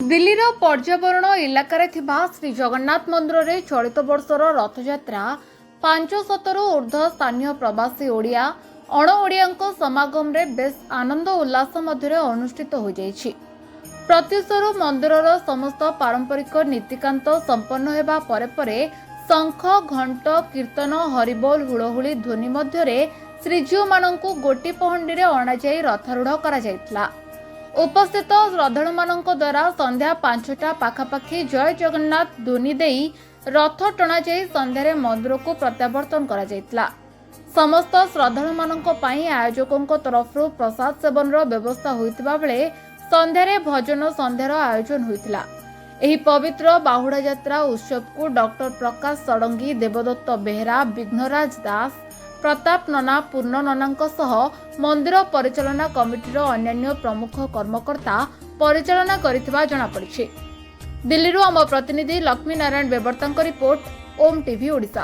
दिल्लीर पर्यावरण इलाकार थिबा श्री जगन्नाथ मंदिर रे चलित वर्षर रथयात्रा 500 ऊर्ध्व स्थानीय प्रवासी ओडिया अण ओडिया समागम रे बेस आनंद उल्लास मध्य अनुष्ठित हो जाइछि। प्रत्युषरु मंदिरर समस्त पारंपरिक नीतिकांत संपन्न हेबा परे शंख घंट कीर्तन हरिबोल हुड़हुड़ी ध्वनि मध्य श्रीजीव मानंकु गोटी पहंडी रे अणा जाई रथारूढ़ करा जायतला। उपस्थित श्रद्धालु मानक द्वारा संध्या 5टा पाखापाखि जय जगन्नाथ ध्वनि देई रथ टणा जाई संध्यारे मंदिर को प्रत्यावर्तन करा जायतला। समस्त श्रद्धालु मानक पई आयोजकों तरफरु प्रसाद सेवन व्यवस्था होइतिबा बेले संध्यारे भजन संध्यार आयोजन होइतिला। एही पवित्र बाहुड़ा यात्रा उत्सव को डॉक्टर प्रकाश षडंगी, देवदत्त बेहरा, विघ्नराज दास, प्रताप नना, पूर्ण ननांक सह मंदिर परिचालना कमिटीर अन्यान्य प्रमुख कर्मकर्ता परिचालना करिथिबा जणा पड़िछि। दिल्लीରୁ ଆମ ପ୍ରତିନିଧି ଲକ୍ଷ୍ମୀ ନାରାयଣ ବେବର୍ତ୍ତାଙ୍କ रिपोर्ट, ओम टीवी ओडिशा।